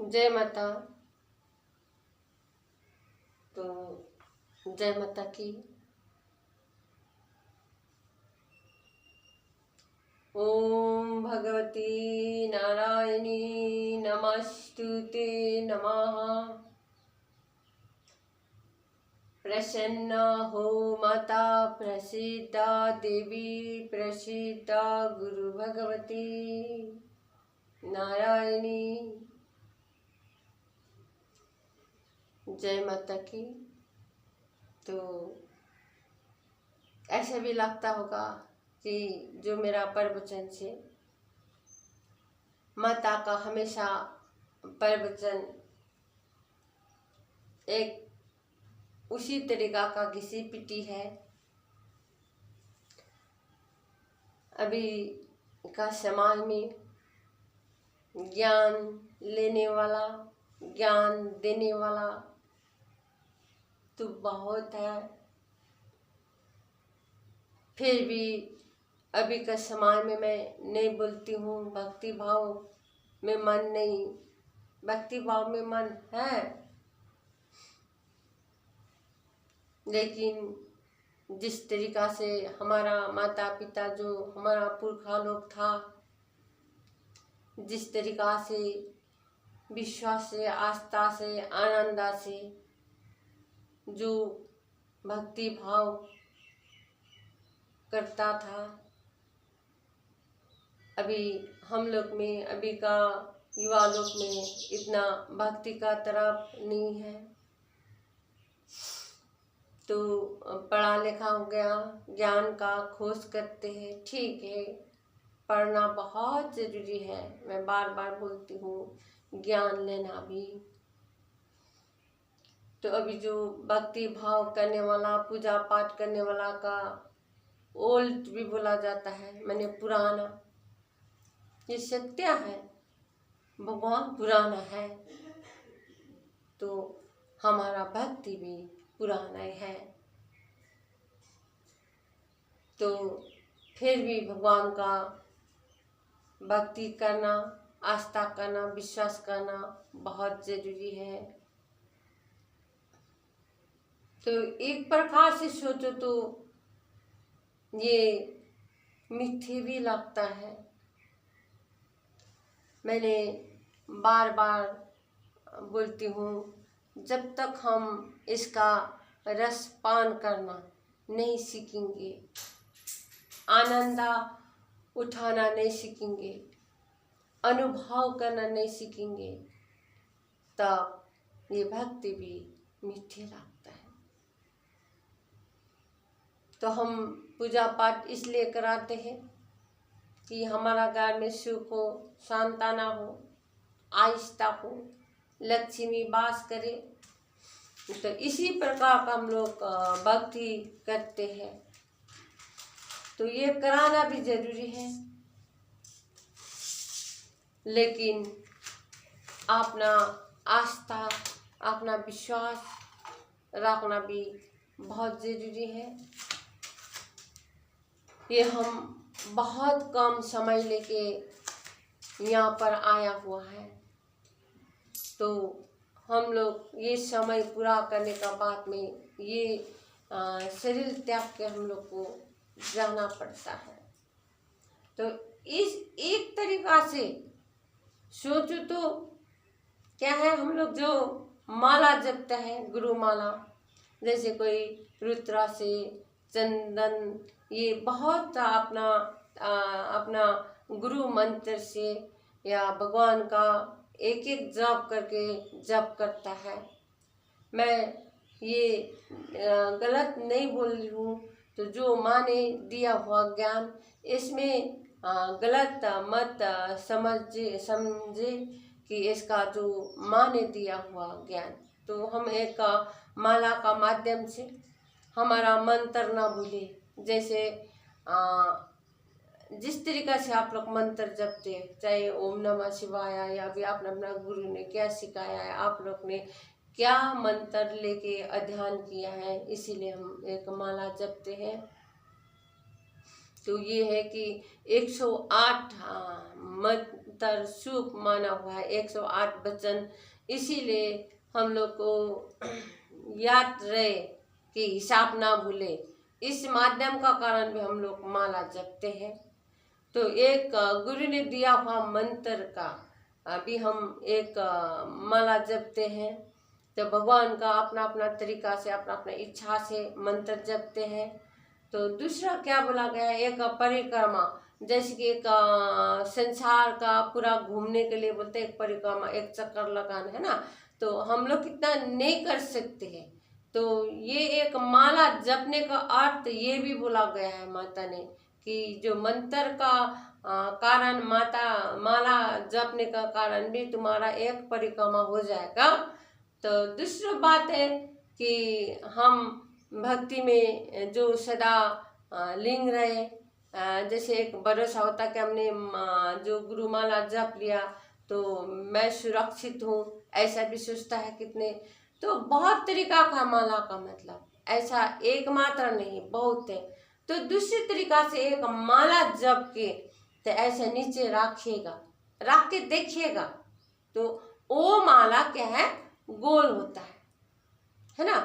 जय माता। तो जय माता की। ओम भगवती नारायणी नमस्तुते नमः। प्रसन्ना हो माता प्रसीदा देवी प्रसीदा गुरु भगवती नारायणी। जय माता की। तो ऐसा भी लगता होगा कि जो मेरा प्रवचन से माता का हमेशा प्रवचन एक उसी तरीका का घिसी पिटी है। अभी का समाज में ज्ञान लेने वाला ज्ञान देने वाला तो बहुत है, फिर भी अभी का समाज में मैं नहीं बोलती हूँ भक्ति भाव में मन नहीं। भक्ति भाव में मन है, लेकिन जिस तरीका से हमारा माता पिता जो हमारा पुरखा लोग था, जिस तरीका से विश्वास से आस्था से आनंदा से जो भक्ति भाव करता था, अभी हम लोग में अभी का युवा लोग में इतना भक्ति का तरफ नहीं है। तो पढ़ा लिखा हो गया, ज्ञान का खोज करते हैं, ठीक है, पढ़ना बहुत ज़रूरी है, मैं बार बार बोलती हूँ, ज्ञान लेना भी। तो अभी जो भक्ति भाव करने वाला पूजा पाठ करने वाला का ओल्ड भी बोला जाता है, मैंने पुराना, ये सत्य है, भगवान पुराना है तो हमारा भक्ति भी पुराना है। तो फिर भी भगवान का भक्ति करना, आस्था करना, विश्वास करना बहुत जरूरी है। तो एक प्रकार से सोचो तो ये मिथ्या भी लगता है। मैंने बार बार बोलती हूँ, जब तक हम इसका रस पान करना नहीं सीखेंगे, आनंदा उठाना नहीं सीखेंगे, अनुभव करना नहीं सीखेंगे, तब ये भक्ति भी मिथ्या लगता है। तो हम पूजा पाठ इसलिए कराते हैं कि हमारा घर में सुख हो, सांत्वना हो, आहिस्ता हो, लक्ष्मी वास करे। तो इसी प्रकार का हम लोग भक्ति करते हैं, तो ये कराना भी जरूरी है, लेकिन अपना आस्था अपना विश्वास रखना भी बहुत जरूरी है। ये हम बहुत कम समय लेके यहाँ पर आया हुआ है, तो हम लोग ये समय पूरा करने का बाद में ये शरीर त्याग के हम लोग को जाना पड़ता है। तो इस एक तरीका से सोचो तो क्या है, हम लोग जो माला जपते हैं, गुरु माला, जैसे कोई रुद्रा से चंदन, ये बहुत अपना गुरु मंत्र से या भगवान का एक एक जप करके जप करता है। मैं ये गलत नहीं बोल रही हूँ, तो जो माँ ने दिया हुआ ज्ञान, इसमें गलत मत समझे कि इसका जो माँ ने दिया हुआ ज्ञान, तो हम एक माला का माध्यम से हमारा मंत्र ना भूले। जैसे जिस तरीका से आप लोग मंत्र जपते हैं, चाहे ओम नमः शिवाय या भी अपना अपना गुरु ने क्या सिखाया है, आप लोग ने क्या मंत्र लेके अध्ययन किया है, इसीलिए हम एक माला जपते हैं। तो ये है कि 108 मंत्र शुभ माना हुआ है, 108 वचन, इसीलिए हम लोग को याद रहे कि हिसाब ना भूले। इस माध्यम का कारण भी हम लोग माला जपते हैं। तो एक गुरु ने दिया हुआ मंत्र का अभी हम एक माला जपते हैं। तो भगवान का अपना अपना तरीका से, अपना अपना इच्छा से मंत्र जपते हैं। तो दूसरा क्या बोला गया है, एक परिक्रमा, जैसे कि एक संसार का पूरा घूमने के लिए बोलते हैं, एक परिक्रमा, एक चक्कर लगाना है ना। तो हम लोग कितना नहीं कर सकते हैं। तो ये एक माला जपने का अर्थ ये भी बोला गया है माता ने कि जो मंत्र का कारण, माला जपने का कारण भी तुम्हारा एक परिक्रमा हो जाएगा। तो दूसरी बात है कि हम भक्ति में जो सदा लीन रहे, जैसे एक भरोसा होता कि हमने जो गुरुमाला जप लिया तो मैं सुरक्षित हूँ, ऐसा भी सोचता है कितने। तो बहुत तरीका का माला का मतलब, ऐसा एक मात्र नहीं, बहुत है। तो दूसरी तरीका से एक माला जप के तो ऐसे नीचे रखिएगा, रख के देखिएगा तो वो माला क्या है, गोल होता है ना।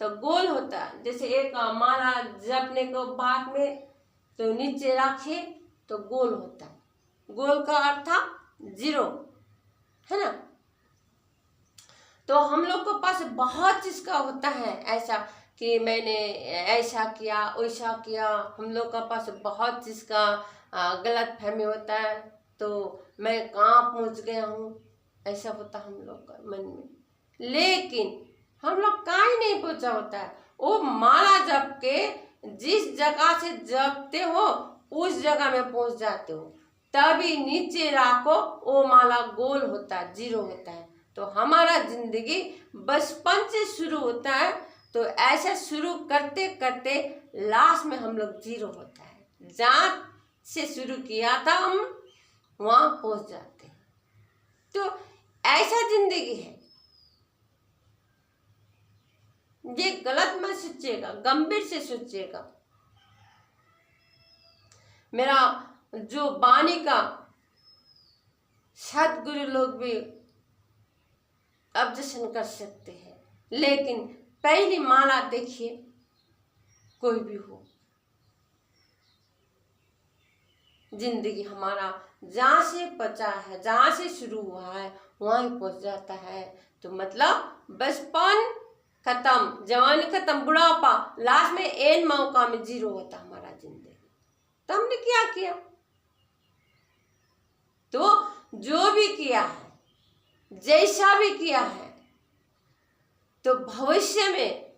तो गोल होता है, जैसे एक माला जपने को बाद में तो नीचे रखिए तो गोल होता है। गोल का अर्थ था 0, है ना। तो हम लोग के पास बहुत चीज का होता है ऐसा कि मैंने ऐसा किया वैसा किया, हम लोग के पास बहुत चीज का गलत फहमी होता है। तो मैं कहाँ पहुँच गया हूँ, ऐसा होता हम लोग का मन में। लेकिन हम लोग कहाँ ही नहीं पहुँचा होता है। वो माला जप के जिस जगह से जपते हो उस जगह में पहुँच जाते हो, तभी नीचे रखो वो माला गोल होता है, 0 होता है। तो हमारा जिंदगी बचपन से शुरू होता है, तो ऐसा शुरू करते करते लास्ट में हम लोग 0 होता है। जहाँ से शुरू किया था हम वहाँ पहुँच जाते हैं। तो ऐसा जिंदगी है, ये गलत मत सोचिएगा, गंभीर से सोचिएगा। मेरा जो वाणी का सदगुरु लोग भी ऑब्जेक्शन कर सकते हैं, लेकिन पहली माला देखिए, कोई भी हो, जिंदगी हमारा जहाँ से बचा है, जहाँ से शुरू हुआ है वहीं पहुँच जाता है। तो मतलब बचपन खत्म, जवानी खत्म, बुढ़ापा, लास्ट में एन मौका में 0 होता हमारा जिंदगी। तो हमने क्या किया, तो जो भी किया है, जैसा भी किया है, तो भविष्य में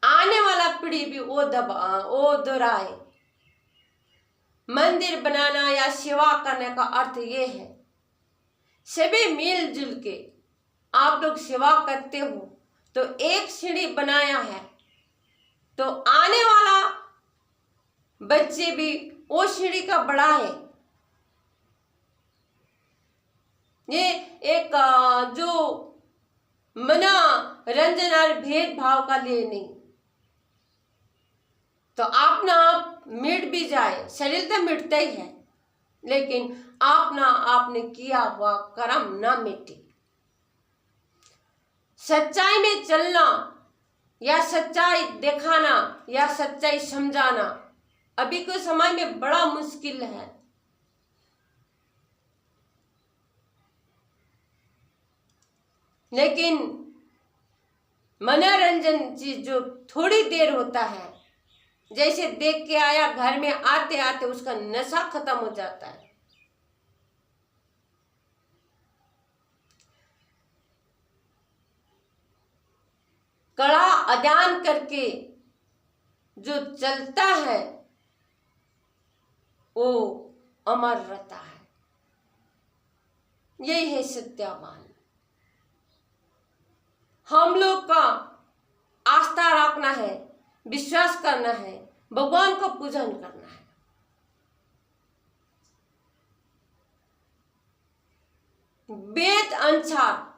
आने वाला पीढ़ी भी वो दोहराए। मंदिर बनाना या सेवा करने का अर्थ ये है, सभी मिलजुल के आप लोग सेवा करते हो, तो एक सीढ़ी बनाया है, तो आने वाला बच्चे भी वो सीढ़ी का बढ़ाए। ये एक जो मना रंजन और भेदभाव का लिए नहीं, तो आप ना आप मिट भी जाए, शरीर तो मिटता ही है, लेकिन आपने किया हुआ कर्म ना मिटे। सच्चाई में चलना या सच्चाई दिखाना या सच्चाई समझाना अभी के समय में बड़ा मुश्किल है। लेकिन मनोरंजन चीज जो थोड़ी देर होता है, जैसे देख के आया, घर में आते आते उसका नशा खत्म हो जाता है। कड़ा अध्ययन करके जो चलता है वो अमर रहता है। यही है सत्यावान। हम लोग का आस्था रखना है, विश्वास करना है, भगवान को पूजन करना है। वेद अनुसार,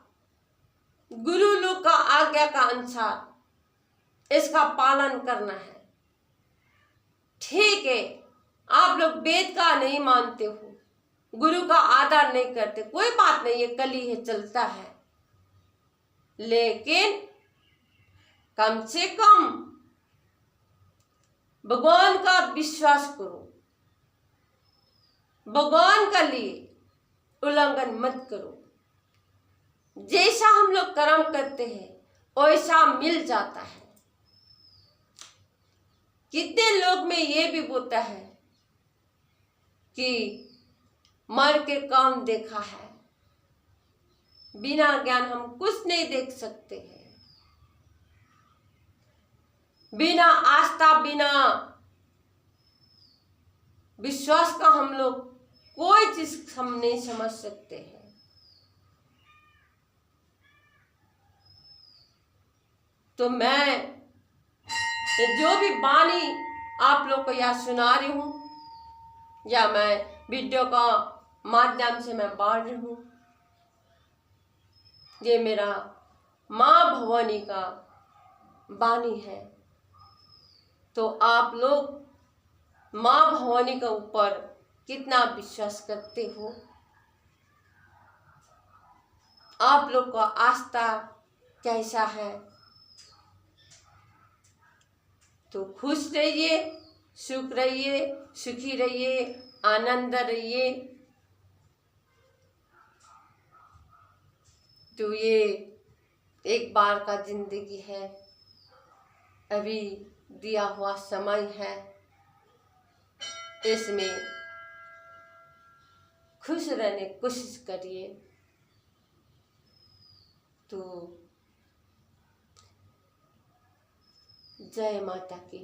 गुरु लोग का आज्ञा का अनुसार इसका पालन करना है। ठीक है, आप लोग वेद का नहीं मानते हो, गुरु का आदर नहीं करते, कोई बात नहीं, ये कली है, चलता है, लेकिन कम से कम भगवान का विश्वास करो, भगवान का लिए उल्लंघन मत करो। जैसा हम लोग कर्म करते हैं वैसा मिल जाता है। कितने लोग में ये भी बोलता है कि मर के कौन देखा है, बिना ज्ञान हम कुछ नहीं देख सकते हैं, बिना आस्था बिना विश्वास का हम लोग कोई चीज हम नहीं समझ सकते हैं। तो मैं जो भी वाणी आप लोग को यहाँ सुना रही हूँ या मैं वीडियो का माध्यम से मैं बांट रही हूँ, ये मेरा माँ भवानी का वाणी है। तो आप लोग माँ भवानी के ऊपर कितना विश्वास करते हो, आप लोग का आस्था कैसा है। तो खुश रहिए, सुख रहिए, सुखी रहिए, आनंद रहिए। तो ये एक बार का जिंदगी है, अभी दिया हुआ समय है, इसमें खुश रहने की कोशिश करिए। तो जय माता की।